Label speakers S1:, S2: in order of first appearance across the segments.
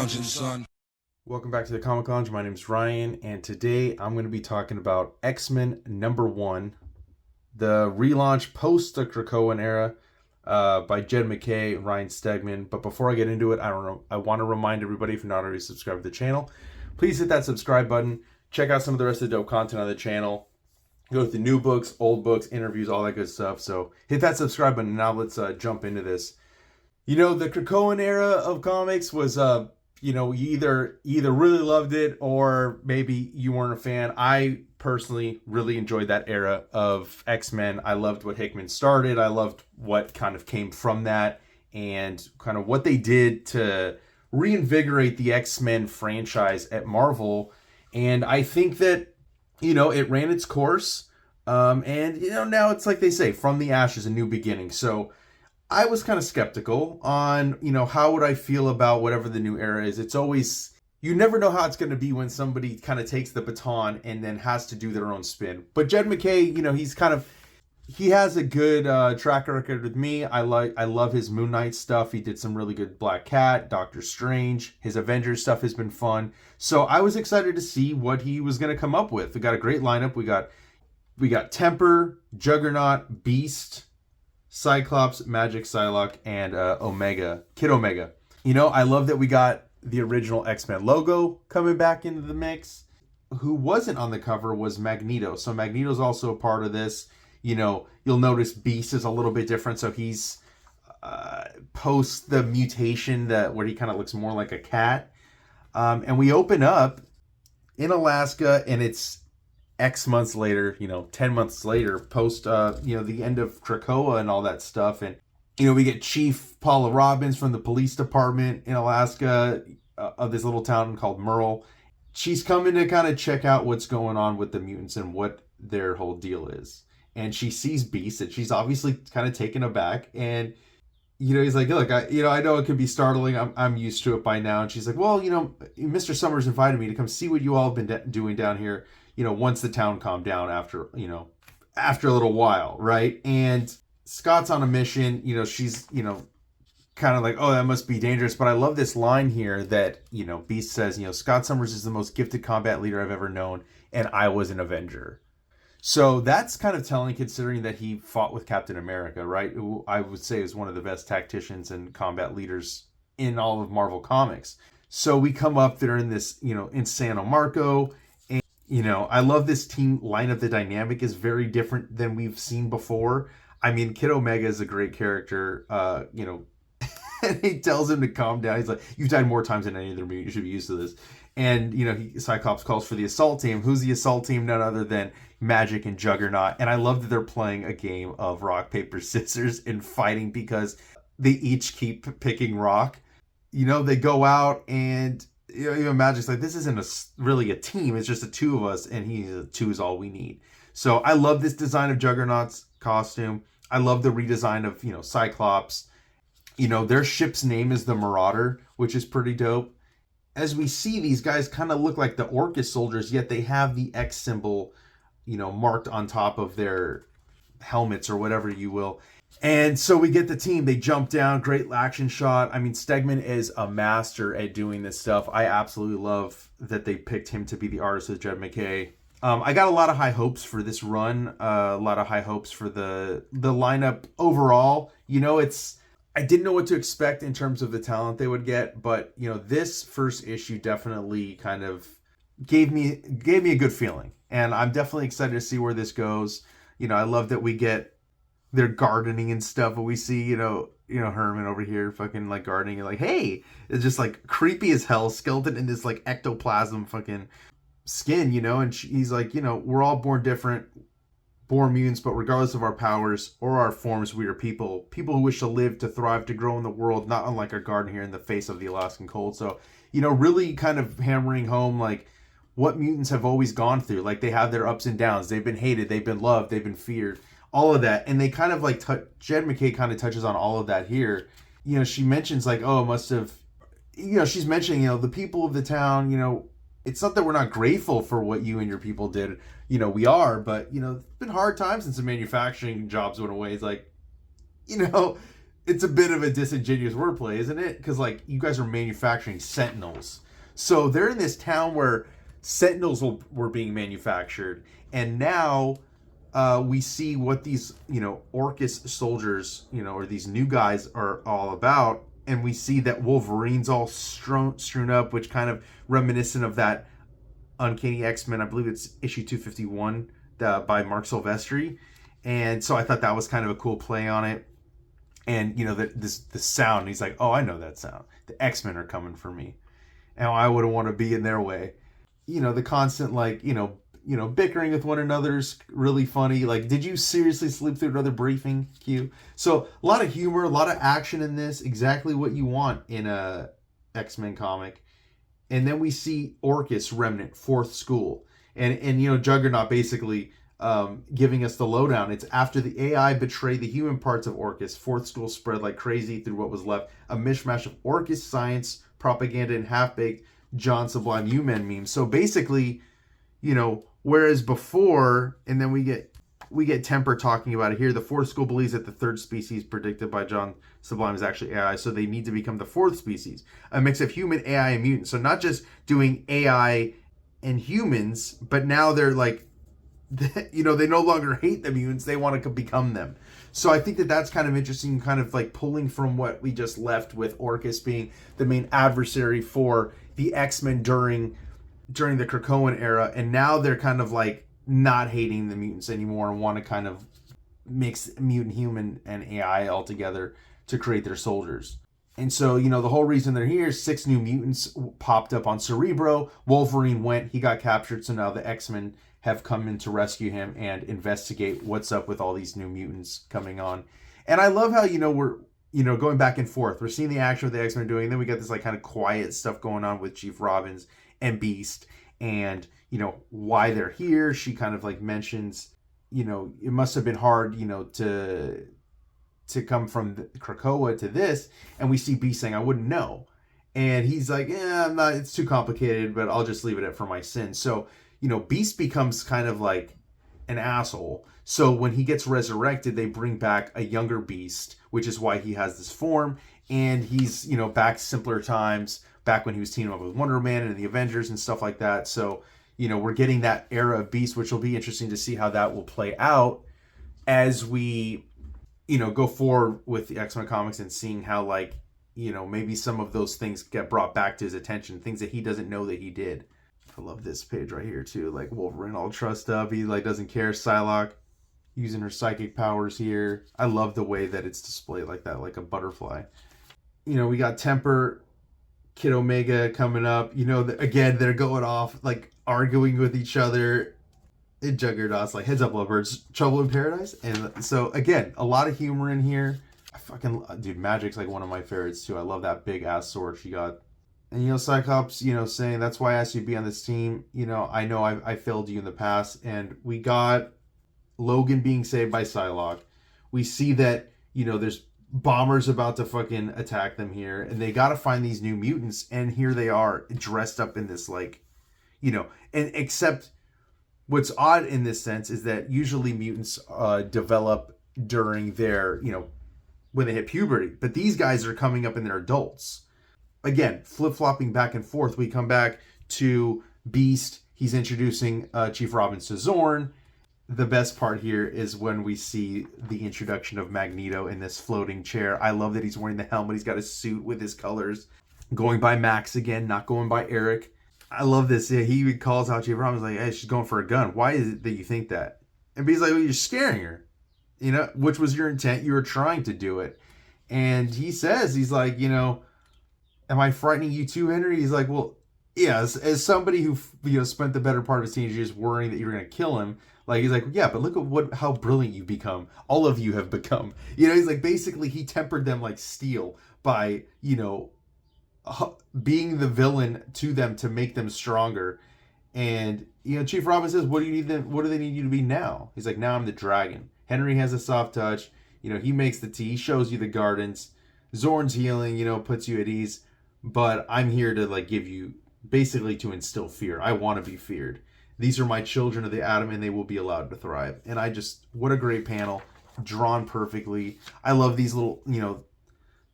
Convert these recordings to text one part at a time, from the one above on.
S1: lounging, son.
S2: Welcome back to the Comic Lounge. My name is Ryan, and today I'm going to be talking about X-Men #1, the relaunch post the Krakoan era by Jed Mackay Ryan Stegman. But before I get into it, I want to remind everybody, if you're not already subscribed to the channel, please hit that subscribe button. Check out some of the rest of the dope content on the channel. Go through new books, old books, interviews, all that good stuff. So hit that subscribe button. Now let's jump into this. You know, the Krakoan era of comics was you either really loved it or maybe you weren't a fan. I personally really enjoyed that era of X-Men. I loved what Hickman started. I loved what kind of came from that and kind of what they did to reinvigorate the X-Men franchise at Marvel. And I think that, it ran its course. And now it's like they say, from the ashes, a new beginning. So I was kind of skeptical on, how would I feel about whatever the new era is. It's always, you never know how it's going to be when somebody kind of takes the baton and then has to do their own spin. But Jed Mackay, he has a good track record with me. I love his Moon Knight stuff. He did some really good Black Cat, Doctor Strange. His Avengers stuff has been fun. So I was excited to see what he was going to come up with. We got a great lineup. We got Temper, Juggernaut, Beast, Cyclops, MAGIK, PSYLOCKE, and Kid Omega. I love that we got the original X-Men logo coming back into the mix. Who wasn't on the cover was Magneto. So Magneto's also a part of this. You'll notice Beast is a little bit different. So he's post the mutation where he kind of looks more like a cat. And we open up in Alaska, and it's X months later, 10 months later, post, the end of Krakoa and all that stuff. And, we get Chief Paula Robbins from the police department in Alaska of this little town called Merle. She's coming to kind of check out what's going on with the mutants and what their whole deal is. And she sees Beast, and she's obviously kind of taken aback. And, he's like, look, I know it can be startling. I'm used to it by now. And she's like, well, Mr. Summers invited me to come see what you all have been doing down here. Once the town calmed down after a little while, right? And Scott's on a mission, she's, kind of like, oh, that must be dangerous. But I love this line here that, Beast says, Scott Summers is the most gifted combat leader I've ever known, and I was an Avenger. So that's kind of telling, considering that he fought with Captain America, right? Who I would say is one of the best tacticians and combat leaders in all of Marvel Comics. So we come up there in this, in San Marco. I love this team lineup. The dynamic is very different than we've seen before. I mean, Kid Omega is a great character, and he tells him to calm down. He's like, you've died more times than any other mutant. You should be used to this. And, Cyclops calls for the assault team. Who's the assault team? None other than MAGIK and Juggernaut. And I love that they're playing a game of rock, paper, scissors and fighting because they each keep picking rock. They go out and even Magic's like, this isn't really a team. It's just the two of us, and two is all we need. So I love this design of Juggernaut's costume. I love the redesign of, Cyclops. Their ship's name is the Marauder, which is pretty dope. As we see, these guys kind of look like the Orchis soldiers, yet they have the X symbol, marked on top of their helmets or whatever you will. And so we get the team. They jump down. Great action shot. I mean, Stegman is a master at doing this stuff. I absolutely love that they picked him to be the artist with Jed Mackay. I got a lot of high hopes for this run. A lot of high hopes for the lineup overall. I didn't know what to expect in terms of the talent they would get, but this first issue definitely kind of gave me a good feeling, and I'm definitely excited to see where this goes. I love that we get their gardening and stuff, but we see, Herman over here fucking like gardening and like, hey, it's just like creepy as hell, skeleton in this like ectoplasm fucking skin, and he's like, we're all born different, born mutants, but regardless of our powers or our forms, we are people who wish to live, to thrive, to grow in the world, not unlike our garden here in the face of the Alaskan cold. So, really kind of hammering home like what mutants have always gone through. Like they have their ups and downs. They've been hated, they've been loved, they've been feared. All of that, and they kind of like Jed Mackay kind of touches on all of that here. She mentions like, oh, it must have, she's mentioning, the people of the town, it's not that we're not grateful for what you and your people did, we are, but it's been hard times since the manufacturing jobs went away. It's like, it's a bit of a disingenuous wordplay, isn't it? Because like you guys are manufacturing Sentinels, so they're in this town where Sentinels were being manufactured, and now we see what these Orchis soldiers or these new guys are all about, and we see that Wolverine's all strewn up, which kind of reminiscent of that Uncanny X-Men. I believe it's issue 251 by Mark Silvestri, and so I thought that was kind of a cool play on it. And the sound, he's like, oh, I know that sound. The X-Men are coming for me, and I wouldn't want to be in their way. The constant bickering with one another's really funny. Like, did you seriously sleep through another briefing, Q? So a lot of humor, a lot of action in this, exactly what you want in a X-Men comic. And then we see Orchis Remnant, fourth school, and Juggernaut basically giving us the lowdown. It's after the AI betrayed the human parts of Orchis, fourth school spread like crazy through what was left, a mishmash of Orchis science, propaganda, and half-baked John Sublime U-Men memes. So basically, whereas before, and then we get Temper talking about it here, the fourth school believes that the third species predicted by John Sublime is actually AI, so they need to become the fourth species, a mix of human, AI, and mutant. So not just doing AI and humans, but now they're like, they no longer hate the mutants, they want to become them. So I think that that's kind of interesting, kind of like pulling from what we just left with Orchis being the main adversary for the X-Men during the Krakoan era, and now they're kind of like not hating the mutants anymore and want to kind of mix mutant, human, and AI all together to create their soldiers. And so, the whole reason they're here, 6 new mutants popped up on Cerebro. Wolverine went, he got captured, so now the X-Men have come in to rescue him and investigate what's up with all these new mutants coming on. And I love how, we're, going back and forth. We're seeing the action of the X-Men doing, then we got this like kind of quiet stuff going on with Chief Robbins and Beast, and, why they're here. She kind of like mentions, it must have been hard, to come from Krakoa to this, and we see Beast saying, I wouldn't know. And he's like, I'm not, it's too complicated, but I'll just leave it at for my sins. So, Beast becomes kind of like an asshole. So when he gets resurrected, they bring back a younger Beast, which is why he has this form. And he's, back simpler times, back when he was teaming up with Wonder Man and the Avengers and stuff like that. So, we're getting that era of Beast, which will be interesting to see how that will play out as we, go forward with the X-Men comics, and seeing how, like, maybe some of those things get brought back to his attention, things that he doesn't know that he did. I love this page right here too, like Wolverine all trussed up, he like doesn't care. Psylocke using her psychic powers here. I love the way that it's displayed like that, like a butterfly. We got Temper, Kid Omega coming up. Again, they're going off, like arguing with each other. And Juggernaut's like, heads up, lovebirds, trouble in paradise. And so again, a lot of humor in here. I fucking, dude, Magic's like one of my favorites too. I love that big ass sword she got. And Cyclops, saying, that's why I asked you to be on this team. I know I failed you in the past. And we got Logan being saved by Psylocke. We see that, there's bombers about to fucking attack them here, and they got to find these new mutants, and here they are dressed up in this, like, and except what's odd in this sense is that usually mutants develop during their, when they hit puberty, but these guys are coming up in their adults. Again, flip-flopping back and forth, we come back to Beast. He's introducing Chief Robbins to Zorn. The best part here is when we see the introduction of Magneto in this floating chair. I love that he's wearing the helmet. He's got a suit with his colors. Going by Max again, not going by Eric. I love this. Yeah, he calls out Chief Robbins like, hey, she's going for a gun. Why is it that you think that? And Beast's like, well, you're scaring her. Which was your intent. You were trying to do it. And he says, he's like, am I frightening you too, Henry? He's like, well, yeah, as somebody who spent the better part of his teenage years worrying that you're going to kill him, like, he's like, yeah, but look at how brilliant you've become. All of you have become. He's like, basically, he tempered them like steel by, being the villain to them to make them stronger. And, Chief Robin says, what do they need you to be now? He's like, now I'm the dragon. Henry has a soft touch. He makes the tea, shows you the gardens. Zorn's healing, puts you at ease. But I'm here to, like, give you, basically to instill fear. I want to be feared. These are my children of the atom, and they will be allowed to thrive. And what a great panel. Drawn perfectly. I love these little,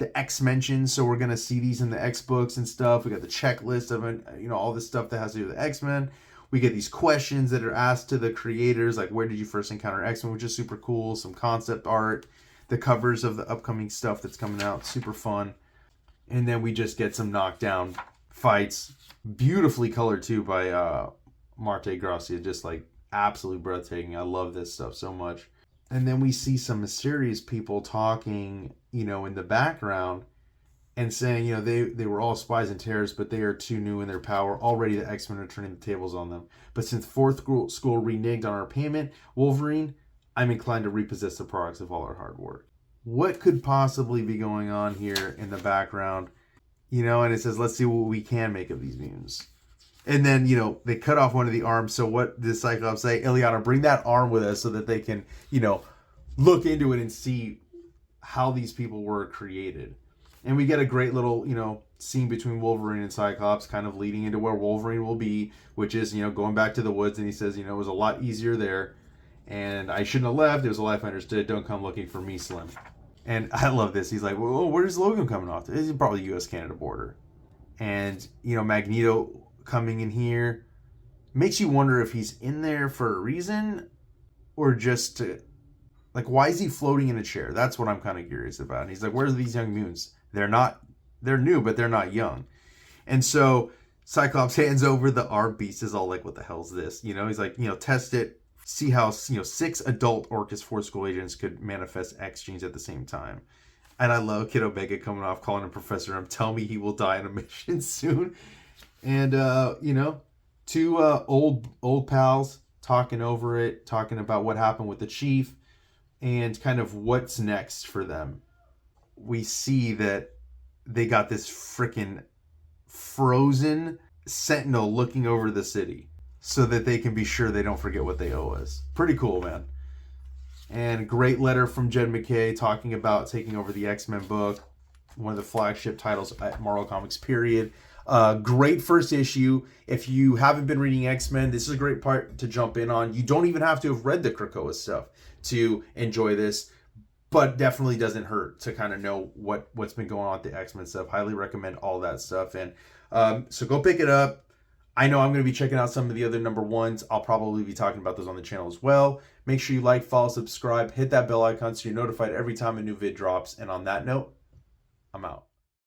S2: the X mentions, so we're gonna see these in the X books and stuff. We got the checklist of it, you know, all this stuff that has to do with the X-Men. We get these questions that are asked to the creators, like where did you first encounter X-Men, which is super cool. Some concept art, the covers of the upcoming stuff that's coming out, super fun. And then we just get some knockdown fights, beautifully colored too by Marte Gracia, just like absolutely breathtaking. I love this stuff so much. And then we see some mysterious people talking, you know, in the background and saying, you know, they were all spies and terrorists, but they are too new in their power. Already the X-Men are turning the tables on them. But since Fourth School reneged on our payment, Wolverine, I'm inclined to repossess the products of all our hard work. What could possibly be going on here in the background? You know, and it says, let's see what we can make of these mutants. And then, you know, they cut off one of the arms. So what does Cyclops say? Ileana, bring that arm with us so that they can, you know, look into it and see how these people were created. And we get a great little, you know, scene between Wolverine and Cyclops, kind of leading into where Wolverine will be, which is, you know, going back to the woods. And he says, you know, it was a lot easier there. And I shouldn't have left. It was a life I understood. Don't come looking for me, Slim. And I love this. He's like, well, where's Logan coming off? This is probably the U.S.-Canada border. And, you know, Magneto coming in here makes you wonder if he's in there for a reason or just to, like, why is he floating in a chair? That's what I'm kind of curious about. And he's like, where's these young mutants? They're new, but they're not young. And so Cyclops hands over the arm. Beast is all like, what the hell's this? You know, he's like, you know, test it. See how, you know, 6 adult Orchis Fourth School agents could manifest X genes at the same time. And I love Kid Omega coming off, calling him Professor M. Tell me he will die in a mission soon. And, you know, 2 old pals talking over it, talking about what happened with the chief and kind of what's next for them. We see that they got this freaking frozen sentinel looking over the city so that they can be sure they don't forget what they owe us. Pretty cool, man. And great letter from Jed Mackay talking about taking over the X-Men book, one of the flagship titles at Marvel Comics, period. Great first issue. If you haven't been reading X-Men, this is a great part to jump in on. You don't even have to have read the Krakoa stuff to enjoy this, but definitely doesn't hurt to kind of know what's been going on with the X-Men stuff. Highly recommend all that stuff. And so go pick it up. I know I'm going to be checking out some of the other number ones. I'll probably be talking about those on the channel as well. Make sure you like, follow, subscribe, hit that bell icon so you're notified every time a new vid drops. And on that note, I'm out.